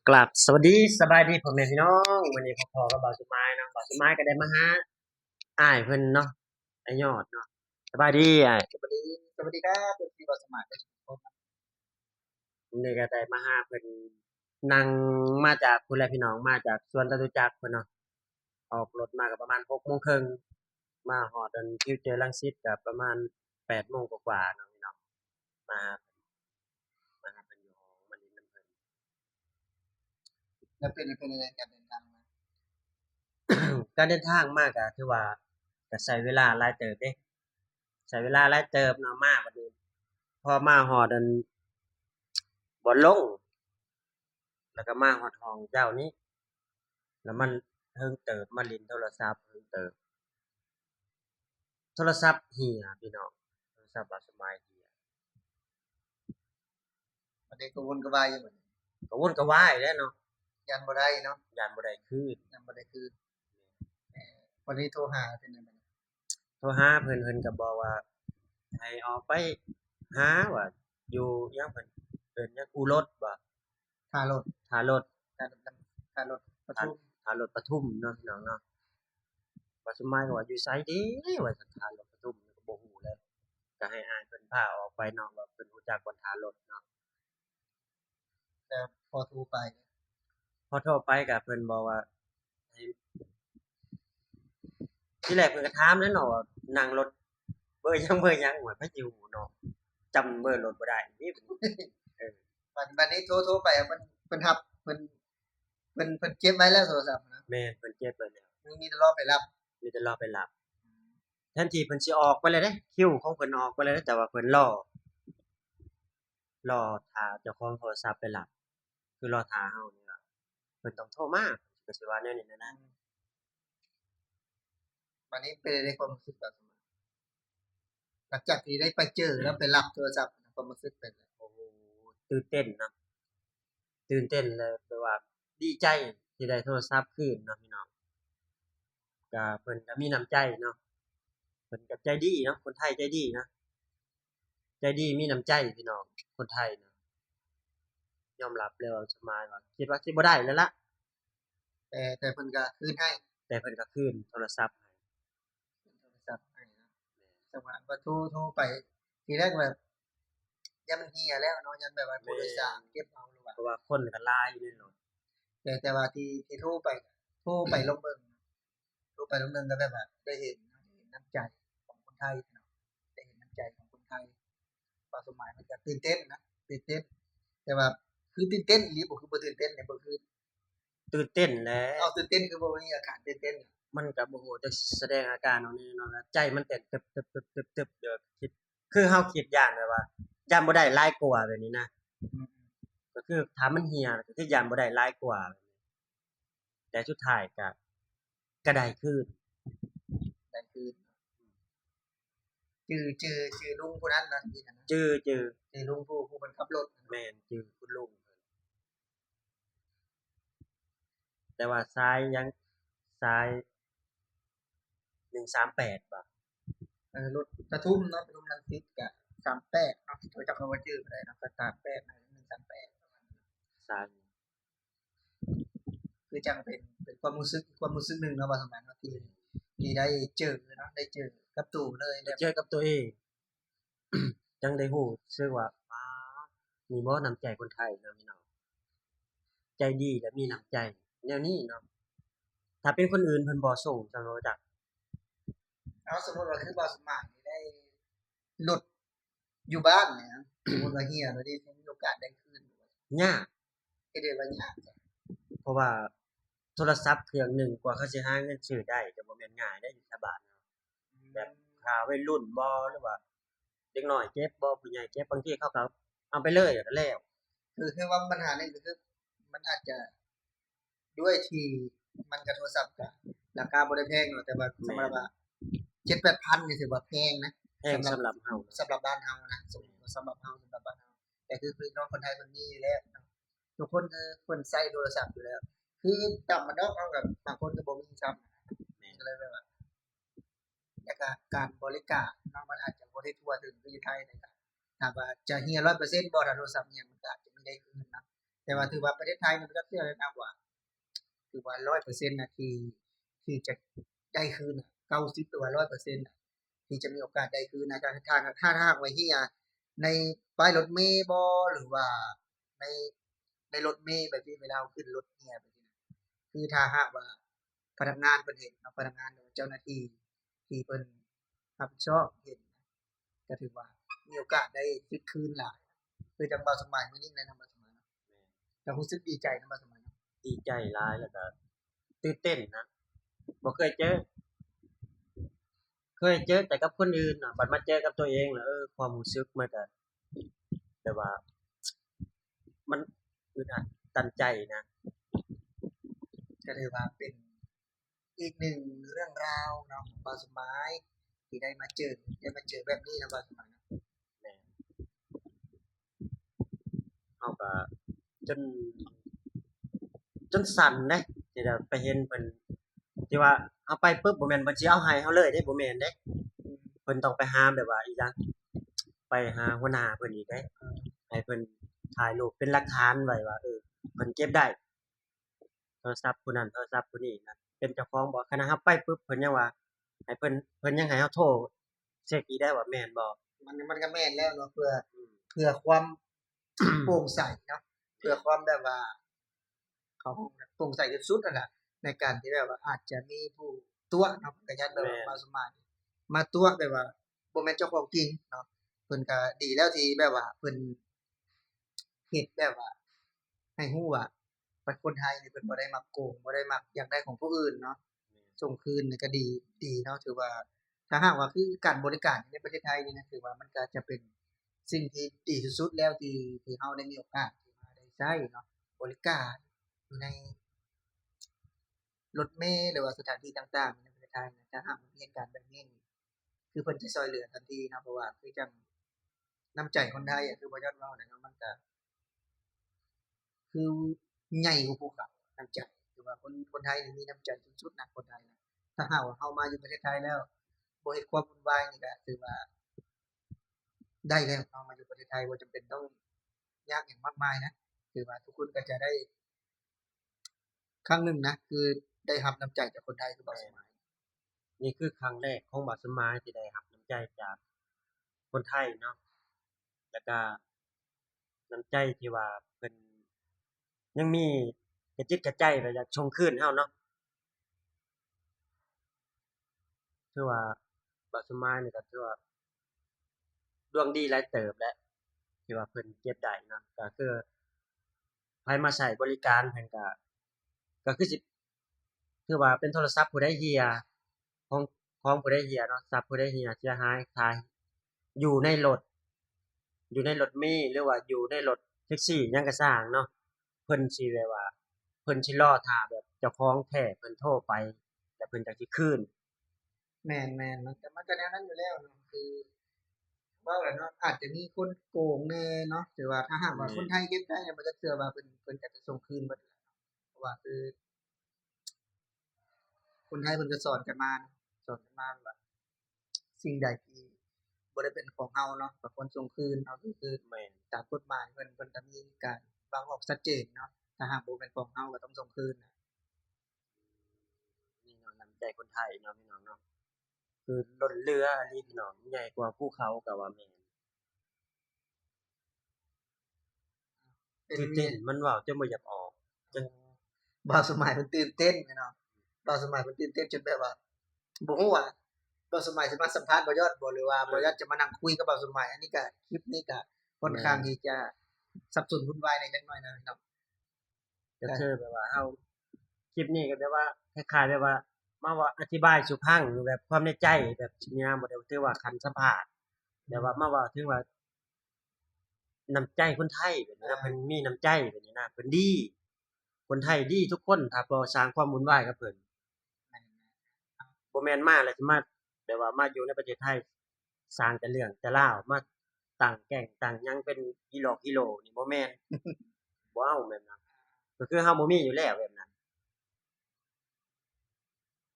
กลับสวัสดีสบายดีพ่อแม่พี่น้องวันนี้พ่อกับบ่าวสุไม้เนาะบ่าวสุไม้ก็ได้มาหาอ้ายเพิ่นเนาะอ้ายยอดเนาะสบายดีอ้ายสวัสดีครับเป็นที่เราสมัครได้ทุกคนวันนี้ก็ได้มาหาเพิ่นนั่งมาจากพุ่นแหละพี่น้องมาจากสวนจตุจักรเพิ่นเนาะออกรถมาก็ประมาณ6:30มาฮอดอันฟิวเจอร์รังสิตก็ประมาณ8:00กว่าๆเนาะพี่น้องมาหาเพิ่นอยู่ห้องมาเล่นนำเพิ่น แล้วเป็นอะไรการเดินทางมาการเดินทางมาก็ถือว่าก็ใช้เวลาหลายเติบเด้ใช้เวลาหลายเติบเนาะมาบัดนี้ พอมาฮอดอันบ่ลงแล้วก็มาฮอดห้องเจ้านี้แล้วมันเฮิงเติบมาเล่นโทรศัพท์เฮิงเติบโทรศัพท์เหี่ยพี่น้องโทรศัพท์บ่สบายเหี่ยประเด็นกระวนกระวายอยู่เหมือนก็วนก็วายแหล้วเนาะยันบ่ได้เนาะย้านบ่ได้คืนยันบ่ได้คือวันนี้โทรหาเป็นยังไงโทรหาเพิ่นก็บอกว่าให้ออกไปหาว่าอยู่อิหยังเพิ่นเอิ้นหยังอู่รถบ่ค่ารถท่ารถค่ารถประท่าทุมท่ารถปทุมเนาะพี่น้องเนาะว่าสุมายก็ว่าอยู่ไสเด้ว่าซั่นท่ารถปทุมก็บ่ฮู้แหล้วก็ให้อ้ายเพิ่นพาออกไปเนาะว่าเพิ่นรู้จักบ่ท่ารถเนาะ แต่พอโทรไปพอโทรไปก็เพิ่นบอกว่าให้ที่แรกเพิ่นก็ถามแหล้วเนาะว่านั่งรถเบอร์หยังว่าไปอยู่เนาะจำเบอร์รถบ่ได้นี่เออวันนี้โทรไปเพิ่นรับเพิ่นเก็บไว้แล้วโทรศัพท์นะแม่นเพิ่นเก็บไว้แล้วมีแต่รอไปรับมีแต่รอไปรับแทนที่เพิ่นสิออกไปเลยเด้คิวของเพิ่นออกไปเลยเด้แต่ว่าเพิ่นรอท่าเจ้าของโทรศัพท์ไปรับคือรอท่าเฮานี่ล่ะเพิ่นต้องโทรมาก็สิว่าแนวนี้แหละนะวันนี้เป็นในความรู้สึกแบบหลังจากที่ได้ไปเจอแล้วไปรับโทรศัพท์ความรู้สึกเป็นโอ้โฮตื่นเต้นเนาะตื่นเต้นเลยแบบว่าดีใจที่ได้โทรศัพท์คืนเนาะพี่น้อง ก็เพิ่นก็มีน้ำใจเนาะเพิ่นก็ใจดีเนาะคนไทยใจดีนะใจดีมีน้ำใจพี่น้องคนไทยนะยอมรับเลยว่าสมายว่าคิดว่าสิบ่ได้แล้วล่ะแต่เพิ่นก็คืนให้แต่เพิ่นก็คืนโทรศัพท์ให้โทรศัพท์ให้นะจังหวะว่าโทรไปทีแรกแบบ ยันมันเหี่ยแล้วเนาะยันแบบว่าผู้แม่โดยสารเก็บเอาหรือว่าเพราะว่าคนก็หลายอยู่ในรถแต่ว่าที่โทรไปลงเบิ่งโทรไปลงเบิ่งก็แบบว่าได้เห็นน้ำใจของคนไทยเนาะได้เห็นน้ำใจของคนไทยว่าสมัยมันก็ตื่นเต้นนะตื่นเต้นแต่ว่าคือตื่นเต้นอีหลีบ่คือบ่ตื่นเต้นเนี่ยบ่คือตื่นเต้นแหละเอาตื่นเต้นคือบ่มีอาการตื่นเต้นมันก็บ่ฮู้จักสิแสดงอาการเอาแน่เนาะแล้วใจมันเต้นตึบๆๆๆๆเดี๋ยวคิดคือเฮาคิดย้านแบบว่าย้านบ่ได้หลายกว่าแบบนี้นะอืมก็คือถ้ามันเหี่ยก็คือย้านบ่ได้หลายกว่าแต่สุดท้ายก็ได้คืนนั่นคือชื่อลุงผู้นั้นนะที่นั่นนะจื้อชื่อลุงผู้เพิ่นขับรถแม่นจื้อคุณลุง แต่ว่าซ้ายยังซ้าย138บ่รถปทุมเนาะปทุมรังสิตก็38เนาะโดยจักว่าชื่อบ่ได้เนาะก็38นะ138ประมาณนั้น ซ้ายคือจังเป็นความรู้สึกหนึ่งเนาะว่าสมัยเนาะที่ได้เจอเนาะได้เจอกับตู่เลยแบบได้เจอกับตัวเองจังได้รู้สึกว่าป๊านี่บ่น้ำใจคนไทยเนาะพี่น้องใจดีและมีน้ำใจแนวนี้เนาะถ้าเป็นคนอื่นเพิ่นบ่ส่งจังว่าจักเอาสมมุติว่าคือบ่าวสมัครนี่ได้รถอยู่บ้านเนี่ยนะสมมุติว่าเฮียแล้วนี่มีโอกาสได้คืนยากเฮ็ดได้ว่ายากจ้ะเพราะว่าโทรศัพท์เครื่องหนึ่งกว่าเขาสิหาเงินซื้อได้ก็บ่แม่นง่ายเด้อยู่แถวบ้านเนาะแบบถ้าวัยรุ่นบ่หรือว่าเด็กน้อยเก็บบ่ผู้ใหญ่เก็บบางทีเขาก็เอาไปเลยก็แล้วคือว่าปัญหาหนึ่งก็คือมันอาจจะด้วยที่มันกับโทรศัพท์ก็ราคาบ่ได้แพงเนาะแต่ว่าสำหแม่นรับว่า7-8,000นี่ถือว่าแพงนะแพงสำหรับสำหรับเฮาสำหรับบ้านเฮานะสำหรับเฮาสำหรับบ้านเฮาแต่คือพี่น้องคนไทยเพิ่นมีอยู่แล้วเนาะทุกคนคือเพิ่นใช้โทรศัพท์อยู่แล้วคือจำามันเนาะเอากับบางคนก็บ่มีซ้ำก็เลยแบบว่าแล้วก็การบริการเนาะมันอาจจะบ่ได้ทั่วถึงคืออยู่ไทยนะครับถ้าว่าจะเฮีย100%บ่ถ้าโทรศัพท์เฮียมันก็อาจจะไม่ได้คืนนะ แต่ว่าถือว่าประเทศไทยนี่บ่จักเทื่อเลยนะว่าถือว่า100%น่ะที่จะได้คืนน่ะ90หรือว่า100%น่ะที่จะมีโอกาสได้คืนนะถ้าหากว่าเฮียในป้ายรถเมล์บ่หรือว่าในในรถเมล์แบบที่เวลาเราขึ้นรถเฮียแบบนี้นะคือถ้าหากว่าพนักงานเพิ่นเห็นเนาะพนักงานหรือว่าเจ้าหน้าที่ที่เพิ่นรับผิดชอบเห็นก็ถือว่ามีโอกาสได้สิทธิ์คืนหลายคือจังบ่าวสมัยมื้อนี้แนะนำบ่าวสมัยเนาะก็รู้สึกดีใจนำบ่าวสมัยเนาะดีใจหลายแล้วก็ตื่นเต้นนะบ่เคยเจอแต่กับคนอื่นน่ะบัดมาเจอกับตัวเองแล้วความรู้สึกมันก็แบบว่ามันอึดอัดตันใจนะ ก็ถือว่าเป็นอีกหนึ่งเรื่องราวเนาะของบ่าวสมัยที่ได้มาเจอแบบนี้นะบ่าวสมัยเนาะแม่นเฮาก็จนสั่นเด้ที่จะไปเห็นเพิ่นที่ว่าเฮาไปปึ๊บบ่แม่นเพิ่นสิเอาให้เฮาเลยเด้บ่แม่นเด้เพิ่นต้องไปหาแบบว่าอีหยังไปหาหัวหน้าเพิ่นอีกเด้ให้เพิ่นถ่ายรูปเป็นหลักฐานไว้ว่าเพิ่นเก็บได้โทรศัพท์ผู้นั้นโทรศัพท์ผู้นี้นะเป็นเจ้าของบ่ขณะเฮาไปปึ๊บเพิ่นยังว่าให้เพิ่นยังให้เฮาโทรเช็กอีกได้ว่าแม่นบ่มันก็แม่นแล้วเนาะเพื่ออืมเพื่อความโปร่งใสเนาะเพื่อความแบบว่าเขาโปร่งใสที่สุดนั่นแหละในการที่แบบว่าอาจจะมีผู้ตั๋วเนาะก็ยันแบบว่าแม่นบ่าวสมัยมาตั๋วแบบว่าบ่แม่นเจ้าของจริงเนาะเพิ่นก็ดีแล้วที่แบบว่าเพิ่นเฮ็ดแบบว่า ให้รู้ว่าคนไทยนี่เพิ่นบ่ได้มักโกงบ่ได้มักอยากได้ของผู้อื่นเนาะส่งคืนนี่ก็ดีเนาะถือว่าถ้าหากว่าคือการบริการในประเทศไทยนี่นะถือว่ามันก็จะเป็นสิ่งที่ดีที่สุดแล้วที่เราได้มีโอกาสที่มาได้ใช้เนาะบริการอยู่ในรถเมล์หรือว่าสถานที่ต่างๆในประเทศไทยนะถ้าหากมีเหตุการณ์แบบนี้นี่คือเพิ่นจะช่วยเหลือทันทีเนาะเพราะว่าคือจั่งน้ำใจคนไทยอะคือบ่ย้อนเว้าน่ะเนาะมันก็ คือใหญ่กว่าภูเขาน้ำใจคือว่าคนไทยนี่มีน้ำใจสุดๆนะคนไทยนะถ้าหากว่าเรามาอยู่ประเทศไทยแล้วบ่เฮ็ดความวุ่นวายนี่ก็ถือว่าได้แล้วเรามาอยู่ประเทศไทยบ่จำเป็นต้องยากหยังมากมายนะถือว่าทุกคนก็จะได้ครั้งหนึ่งนะคือได้รับน้ำใจจากคนไทยคือบ่สมัยนี่คือครั้งแรกของบัดสมายที่ได้รับน้ำใจจากคนไทยเนาะแล้วก็น้ำใจที่ว่าเพิ่นยังมีกระจิตกระใจแบบอยากชงคืนเฮาเนาะถือว่าบัดสมายนี่ก็ถือว่าดวงดีหลายเติบแล้วที่ว่าเพิ่นเก็บได้เนาะก็คือไผมาใช้บริการเพิ่นก็คือสิคือว่าเป็นโทรศัพท์ผู้ใดเหี่ยของผู้ใดเหี่ยเนาะทรัพย์ผู้ใดเหี่ยเสียหายขายอยู่ในรถ อยู่ในรถเมล์หรือว่าอยู่ในรถแท็กซี่หยังก็สร้างเนาะเพิ่นสิแบบว่าเพิ่นสิรอท่าแบบเจ้าของแท้เพิ่นโทรไปแล้วเพิ่นจั่งสิคืนแม่นๆมันก็แนวนั้นอยู่แล้วเนาะคือเว้าแล้วเนาะอาจจะมีคนโกงแหน่เนาะแต่ว่าถ้าหากว่าคนไทยเก็บได้เนี่ยบ่จักเทื่อว่าเพิ่นก็จะส่งคืนเบิดแหละเพราะว่าคือ คนไทยเพิ่นก็สอนกันมาเนาะสอนกันมาว่าสิ่งใดที่บ่ได้เป็นของเราเนาะก็ควรส่งคืนเอาคือแม่นตามกฎหมายเพิ่นก็มีการวางออกชัดเจนเนาะถ้าหากบ่เป็นของเราก็ต้องส่งคืนน่ะนี่เนาะน้ำใจคนไทยเนาะพี่น้องเนาะคือล้นเรืออีหลีพี่น้องใหญ่กว่าภูเขาก็ว่าแม่นเป็นตื่นเต้นมันเว้าจนบ่อยากออกจนบ่าวสมัยเพิ่นตื่นเต้นแม่เนาะบ่าวสมัยเพิ่นตื่นเต้นจนแบบว่าบ่ฮู้ว่าบ่าวสมัยสิมาสัมภาษณ์บ่ยอดบ่หรือว่าบ่ยอดจะมานั่งคุยกับบ่าวสมัยอันนี้ก็คลิปนี้ก็ค่อนแม่นข้างที่จะสับสนวุ่นวายในจักหน่อยนะพี่น้องก็ก็คือแบบว่าเฮาคลิปนี้ก็แบบว่าคล้ายๆแบบว่ามาเว้าอธิบายสู่ฟังแบบความในใจแบบสิยามบ่ได้ถือว่าคันสัมภาษณ์แบบว่ามาเว้าถึงว่า น้ำใจคนไทยแบบนี้นะเพิ่นมีน้ำใจแบบนี้นะเพิ่นดีคนไทยดีทุกคนถ้าบ่สร้างความวุ่นวายกับเพิ่นบ่แม่นมาแล้วสิมาแบบว่ามาอยู่ในประเทศไทยสร้างแต่เรื่องแต่ราวมาตั้งแก๊งตั้งหยังเป็นอีหลอกอีโหลนี่บ่แม่นบ่เอาแบบนั้นก็คือเฮาบ่มีอยู่แล้วแบบนั้น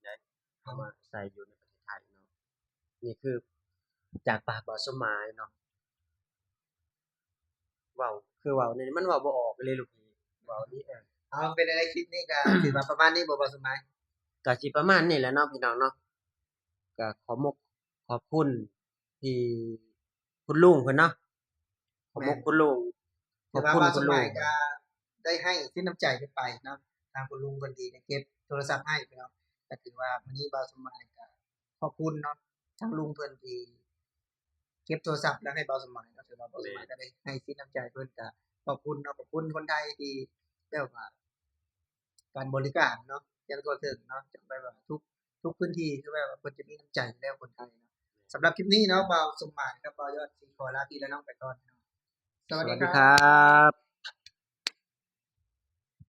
ได้เอามาใส่อยู่ในประเทศไทยเนาะนี่คือจากปากบ่าวสมหมายเนาะเว้าคือเว้านี่มันเว้าบ่ออกเลยลูกพี่ เว้าดีเอาเป็นอะไรคลิปนี้ก็ ถือว่าประมาณนี้บ่บ่สมัย ก็สิประมาณนี้แหละเนาะพี่น้องเนาะก็ขอบคุณที่คุณลุงเพิ่นเนาะขอบคุณลุงข ถื อ อบ ว่า คุณ บ่ส คุณลุ มั ง ยก็ได้ให้สินน้ำใจขึ้นไปเนาะทางคุณลุงเพิ่นที่ได้เก็บโทรศัพท์ให้พี่น้องก็ถือว่ามื้อนี้บ่สมัยก็ขอบคุณเนาะทางลุงเพิ่นที่เก็บโทรศัพท์แล้วให้บ่สมัยก็ถือว่าบ่สมัยก็ได้ให้สินน้ำใจเพิ่นก็ขอบคุณเนาะขอบคุณคนไทยที่แบบว่าการบริการเนาะอย่างทั่วถึงเนาะจังไปว่าทุกพื้นที่คือแบบว่าเพิ่นจะมีน้ำใจอยู่แล้วคนไทยเนาะสำหรับคลิปนี้เนาะบ่าวสมหมายกับบ่าวยอดสิขอลาพี่และน้องไปก่อนเนาะส ส วัสดี วัส ค ดี รั ครับ บ